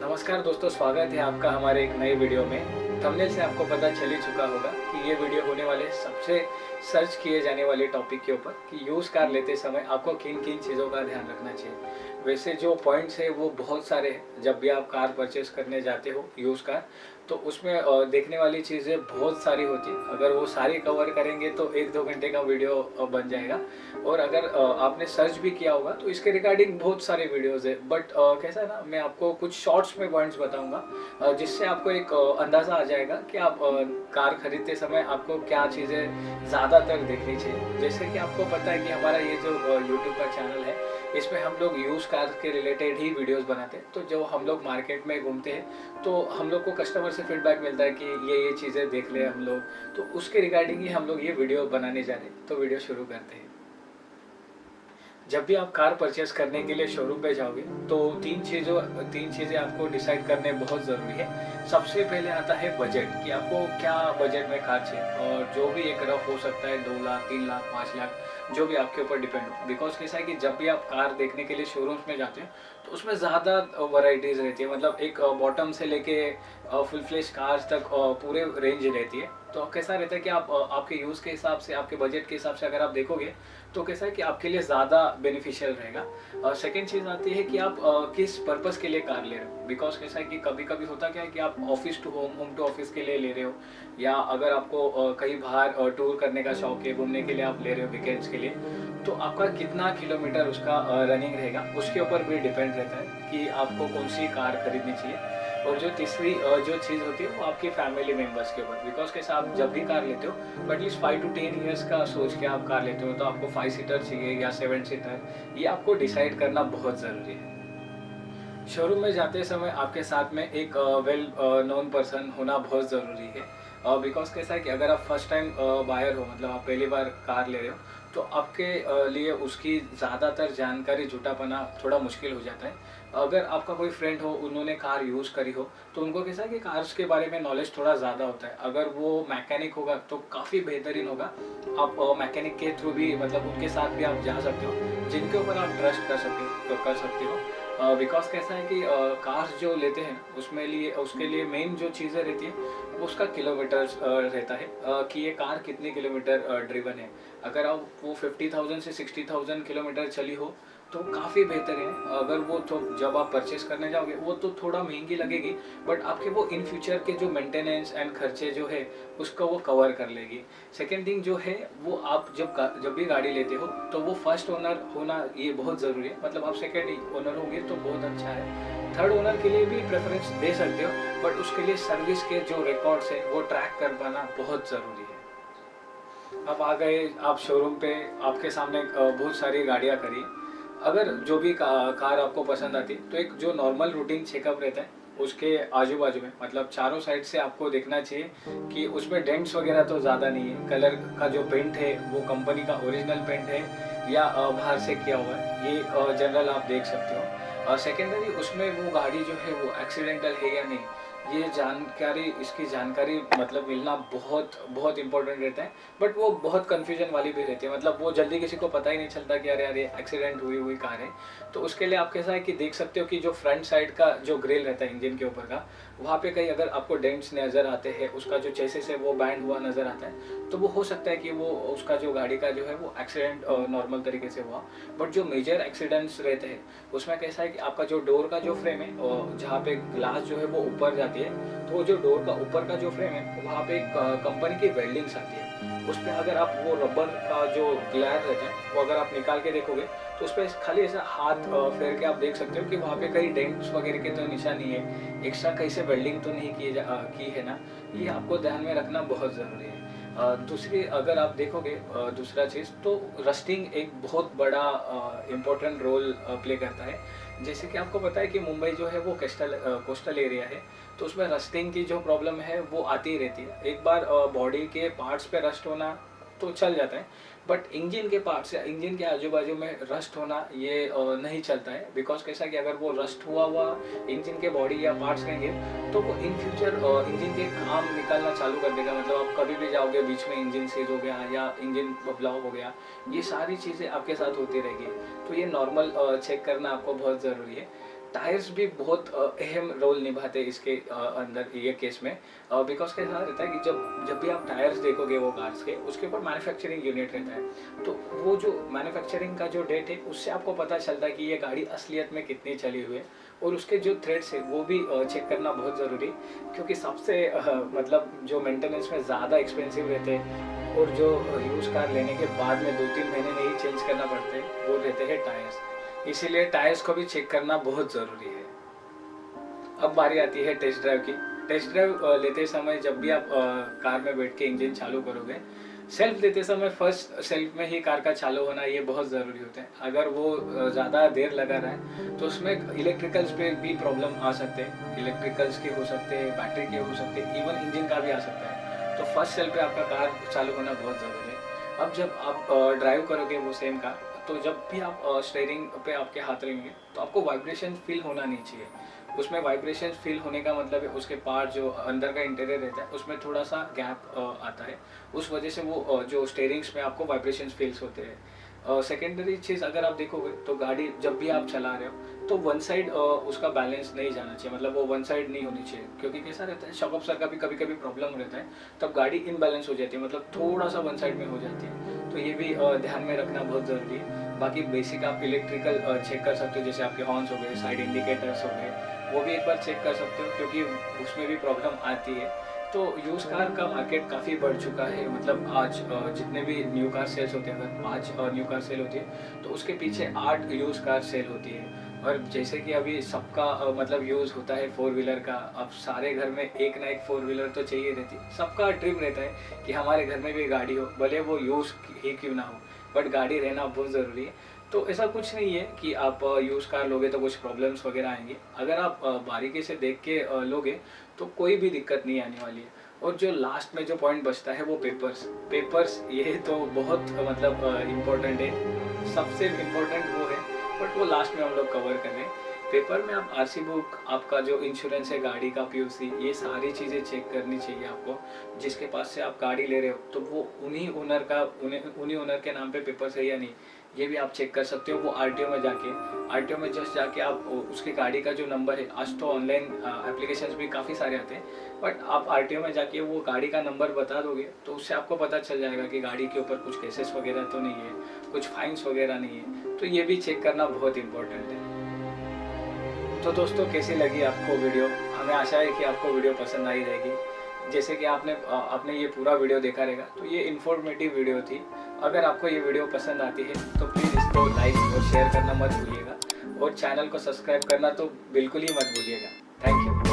नमस्कार दोस्तों, स्वागत है आपका हमारे एक नए वीडियो में। थंबनेल से आपको पता चल ही चुका होगा कि ये वीडियो होने वाले सबसे सर्च किए जाने वाले टॉपिक के ऊपर कि यूज़ कार लेते समय आपको किन किन चीज़ों का ध्यान रखना चाहिए। वैसे जो पॉइंट्स है वो बहुत सारे हैं। जब भी आप कार परचेस करने जाते हो यूज़ कार, तो उसमें देखने वाली चीज़ें बहुत सारी होती हैं। अगर वो सारी कवर करेंगे तो 1-2 घंटे का वीडियो बन जाएगा। और अगर आपने सर्च भी किया होगा तो इसके रिगार्डिंग बहुत सारे वीडियोस है। बट कैसा है ना, मैं आपको कुछ शॉर्ट्स में पॉइंट्स बताऊंगा जिससे आपको एक अंदाज़ा आ जाएगा कि आप कार खरीदते समय आपको क्या चीज़ें ज़्यादातर देखनी चाहिए। जैसे कि आपको पता है कि हमारा ये जो यूट्यूब का चैनल है, इसमें हम लोग यूज़ कार के रिलेटेड ही वीडियोस बनाते हैं। तो जो हम लोग मार्केट में घूमते हैं तो हम लोग को कस्टमर से फीडबैक मिलता है कि ये चीज़ें देख ले हम लोग, तो उसके रिगार्डिंग ही हम लोग ये वीडियो बनाने जा रहे हैं। तो वीडियो शुरू करते हैं। जब भी आप कार परचेस करने के लिए शोरूम पे जाओगे तो तीन चीज़ें आपको डिसाइड करने बहुत ज़रूरी है। सबसे पहले आता है बजट, कि आपको क्या बजट में कार चाहिए। और जो भी एक रफ हो सकता है 2 लाख, 3 लाख, 5 लाख, जो भी आपके ऊपर डिपेंड हो। बिकॉज कैसा है कि जब भी आप कार देखने के लिए शोरूम्स में जाते हैं तो उसमें ज़्यादा वैरायटीज़ रहती है। मतलब एक बॉटम से लेके फुल फ्लेश कार्स तक पूरे रेंज रहती है। तो कैसा रहता है कि आप आपके यूज़ के हिसाब से, आपके बजट के हिसाब से अगर आप देखोगे तो कैसा है कि आपके लिए ज़्यादा बेनिफिशियल रहेगा। सेकेंड चीज़ आती है कि आप किस पर्पस के लिए कार ले रहे हो। बिकॉज कैसा है कि कभी कभी होता क्या है कि आप office to home, home to office के लिए ले रहे हो, या अगर आपको कहीं बाहर टूर करने का शौक है, घूमने के लिए आप ले रहे हो वीकेंड्स के लिए, तो आपका कितना किलोमीटर उसका रनिंग रहेगा उसके ऊपर भी डिपेंड रहता है कि आपको कौन सी कार खरीदनी चाहिए। और जो तीसरी जो चीज़ होती है वो आपकी फैमिली मेम्बर्स के ऊपर। बिकॉज कैसे आप जब भी कार लेते हो तो एटलीस्ट 5 to 10 ईयर्स का सोच के आप कार लेते हो, तो आपको 5 सीटर चाहिए या 7 सीटर, ये आपको डिसाइड करना बहुत ज़रूरी है। शोरूम में जाते समय आपके साथ में एक वेल नोन पर्सन होना बहुत ज़रूरी है। बिकॉज कैसा है कि अगर आप फर्स्ट टाइम बायर हो, मतलब आप पहली बार कार ले रहे हो, तो आपके लिए उसकी ज़्यादातर जानकारी जुटा पाना थोड़ा मुश्किल हो जाता है। अगर आपका कोई फ्रेंड हो, उन्होंने कार यूज़ करी हो, तो उनको कैसा है कि कार्स के बारे में नॉलेज थोड़ा ज़्यादा होता है। अगर वो मैकेनिक होगा तो काफ़ी बेहतरीन होगा। आप मैकेनिक के थ्रू भी, मतलब उनके साथ भी आप जा सकते हो, जिनके ऊपर आप ट्रस्ट कर सकते हो। बिकॉज कैसा है कि कार्स जो लेते हैं उसके लिए मेन जो चीज़ें रहती है वो उसका किलोमीटर रहता है, कि ये कार कितने किलोमीटर ड्रिवन है। अगर आप वो 50,000 से 60,000 किलोमीटर चली हो तो काफ़ी बेहतर है। अगर वो तो जब आप परचेस करने जाओगे वो तो थोड़ा महंगी लगेगी, बट आपके वो इन फ्यूचर के जो मेंटेनेंस एंड खर्चे जो है उसको वो कवर कर लेगी। सेकेंड थिंग जो है वो, आप जब भी गाड़ी लेते हो तो वो फर्स्ट ओनर होना ये बहुत ज़रूरी है। मतलब आप सेकेंड ओनर होंगे तो बहुत अच्छा है। थर्ड ओनर के लिए भी प्रेफरेंस दे सकते हो, बट उसके लिए सर्विस के जो रिकॉर्ड्स है वो ट्रैक कर पाना बहुत ज़रूरी है। अब आ गए आप शोरूम पे, आपके सामने बहुत सारी गाड़ियाँ खड़ी हैं। अगर जो भी कार आपको पसंद आती है तो एक जो नॉर्मल रूटीन चेकअप रहता है उसके आजू बाजू में, मतलब चारों साइड से आपको देखना चाहिए कि उसमें डेंट्स वगैरह तो ज़्यादा नहीं है। कलर का जो पेंट है वो कंपनी का ओरिजिनल पेंट है या बाहर से किया हुआ है, ये जनरल आप देख सकते हो। सेकेंडरी उसमें वो गाड़ी जो है वो एक्सीडेंटल है या नहीं, ये जानकारी, इसकी जानकारी मतलब मिलना बहुत बहुत इंपॉर्टेंट रहता है। बट वो बहुत कन्फ्यूजन वाली भी रहती है, मतलब वो जल्दी किसी को पता ही नहीं चलता कि अरे अरे एक्सीडेंट हुई हुई कार है। तो उसके लिए आप कैसा है कि देख सकते हो कि जो फ्रंट साइड का जो ग्रिल रहता है इंजन के ऊपर का, वहाँ पे कहीं अगर आपको डेंट्स नज़र आते हैं, उसका जो चेसिस है वो बैंड हुआ नज़र आता है, तो वो हो सकता है कि वो उसका जो गाड़ी का जो है वो एक्सीडेंट नॉर्मल तरीके से हुआ। बट जो मेजर एक्सीडेंट्स रहते हैं उसमें कैसा है कि आपका जो डोर का जो फ्रेम है, जहाँ पे ग्लास जो है वो ऊपर जाती है, तो वो जो डोर का ऊपर का जो फ्रेम है वहाँ पे एक कंपनी की वेल्डिंग्स आती है। उस पर अगर आप वो रबर का जो ग्लैड रहता है वो अगर आप निकाल के देखोगे तो उस पर खाली ऐसा हाथ फेर के आप देख सकते हो कि वहाँ पे कहीं डेंट्स वगैरह के तो निशान नहीं है, एक्स्ट्रा कहीं से वेल्डिंग तो नहीं की है ना। ये आपको ध्यान में रखना बहुत ज़रूरी है। दूसरी अगर आप देखोगे दूसरा चीज़, तो रस्टिंग एक बहुत बड़ा इम्पोर्टेंट रोल प्ले करता है। जैसे कि आपको पता है कि मुंबई जो है वो कोस्टल एरिया है, तो उसमें रस्टिंग की जो प्रॉब्लम है वो आती ही रहती है। एक बार बॉडी के पार्ट्स पे रस्ट होना तो चल जाता है, बट इंजन के पार्ट्स या इंजन के आजू बाजू में रस्ट होना ये नहीं चलता है। बिकॉज कैसा कि अगर वो रस्ट हुआ इंजन के बॉडी या पार्ट्स रहेंगे तो वो इन फ्यूचर इंजन के काम निकालना चालू कर देगा। मतलब आप कभी भी जाओगे बीच में इंजन सीज हो गया या इंजन ब्लॉक हो गया, ये सारी चीज़ें आपके साथ होती रहेगी। तो ये नॉर्मल चेक करना आपको बहुत ज़रूरी है। टायर्स भी बहुत अहम रोल निभाते हैं इसके अंदर ये केस में, बिकॉज कैसा रहता है कि जब जब भी आप टायर्स देखोगे वो कार्स के, उसके ऊपर मैन्युफैक्चरिंग यूनिट रहता है। तो वो जो मैन्युफैक्चरिंग का जो डेट है उससे आपको पता चलता है कि ये गाड़ी असलियत में कितनी चली हुई है, और उसके जो थ्रेड्स है वो भी चेक करना बहुत ज़रूरी, क्योंकि सबसे मतलब जो मेंटेनेंस में ज़्यादा एक्सपेंसिव रहते हैं और जो यूज़ कार लेने के बाद में 2-3 महीने में ही चेंज करना पड़ते हैं, वो रहते हैं टायर्स। इसीलिए टायर्स को भी चेक करना बहुत ज़रूरी है। अब बारी आती है टेस्ट ड्राइव की। टेस्ट ड्राइव लेते समय जब भी आप कार में बैठ के इंजन चालू करोगे, सेल्फ देते समय फर्स्ट सेल्फ में ही कार का चालू होना ये बहुत ज़रूरी होता है। अगर वो ज़्यादा देर लगा रहा है तो उसमें इलेक्ट्रिकल्स पे भी प्रॉब्लम आ सकते हैं, इलेक्ट्रिकल्स के हो सकते हैं, बैटरी के हो सकते हैं, इवन इंजन का भी आ सकता है। तो फर्स्ट सेल्फ पे आपका कार चालू होना बहुत ज़रूरी है। अब जब आप ड्राइव करोगे वो सेम कार, तो जब भी आप स्टीयरिंग पे आपके हाथ रहेंगे तो आपको वाइब्रेशन फील होना नहीं चाहिए। उसमें वाइब्रेशन फील होने का मतलब है उसके पार्ट जो अंदर का इंटीरियर रहता है उसमें थोड़ा सा गैप आता है, उस वजह से वो जो स्टीयरिंग्स में आपको वाइब्रेशन फील्स होते हैं। सेकेंडरी चीज़ अगर आप देखोगे तो गाड़ी जब भी आप चला रहे हो तो वन साइड उसका बैलेंस नहीं जाना चाहिए, मतलब वो वन साइड नहीं होनी चाहिए, क्योंकि कैसा रहता है शॉक अब्सॉर्बर का भी कभी कभी प्रॉब्लम रहता है, तब गाड़ी इनबैलेंस हो जाती है, मतलब थोड़ा सा वन साइड में हो जाती है। तो ये भी ध्यान में रखना बहुत ज़रूरी है। बाकी बेसिक आप इलेक्ट्रिकल चेक कर सकते हो, जैसे आपके हॉर्न्स हो गए, साइड इंडिकेटर्स हो गए, वो भी एक बार चेक कर सकते हो, क्योंकि उसमें भी प्रॉब्लम आती है। तो यूज़ कार का मार्केट काफ़ी बढ़ चुका है, मतलब आज जितने भी न्यू कार सेल्स होते हैं, अगर 5 न्यू कार सेल होती है तो उसके पीछे 8 यूज़ कार सेल होती है। और जैसे कि अभी सबका मतलब यूज़ होता है 4 व्हीलर का, अब सारे घर में एक ना एक 4 व्हीलर तो चाहिए रहती है, सबका ड्रीम रहता है कि हमारे घर में भी गाड़ी हो, भले वो यूज़ ही क्यों ना हो, बट गाड़ी रहना बहुत ज़रूरी है। तो ऐसा कुछ नहीं है कि आप यूज़ कार लोगे तो कुछ प्रॉब्लम्स वगैरह आएंगी, अगर आप बारीकी से देख के लोगे तो कोई भी दिक्कत नहीं आने वाली है। और जो लास्ट में जो पॉइंट बचता है वो पेपर्स ये तो बहुत मतलब इम्पोर्टेंट है, सबसे इम्पोर्टेंट वो है, बट वो लास्ट में हम लोग कवर कर रहे हैं। पेपर में आप आरसी बुक, आपका जो इंश्योरेंस है, गाड़ी का पीयूसी, ये सारी चीज़ें चेक करनी चाहिए आपको। जिसके पास से आप गाड़ी ले रहे हो तो वो उन्हीं ओनर के नाम पे पेपर है या नहीं, ये भी आप चेक कर सकते हो। वो आरटीओ में जस्ट जाके आप उसकी गाड़ी का जो नंबर है, आज तो ऑनलाइन एप्लीकेशंस भी काफ़ी सारे आते हैं, बट आप आरटीओ में जाके वो गाड़ी का नंबर बता दोगे तो उससे आपको पता चल जाएगा कि गाड़ी के ऊपर कुछ केसेस वगैरह तो नहीं है, कुछ फाइन्स वगैरह नहीं है। तो ये भी चेक करना बहुत इंपॉर्टेंट है। तो दोस्तों, कैसी लगी आपको वीडियो? हमें आशा है कि आपको वीडियो पसंद आई रहेगी। जैसे कि आपने ये पूरा वीडियो देखा रहेगा, तो ये इन्फॉर्मेटिव वीडियो थी। अगर आपको ये वीडियो पसंद आती है तो प्लीज़ इसको लाइक और शेयर करना मत भूलिएगा, और चैनल को सब्सक्राइब करना तो बिल्कुल ही मत भूलिएगा। Thank you.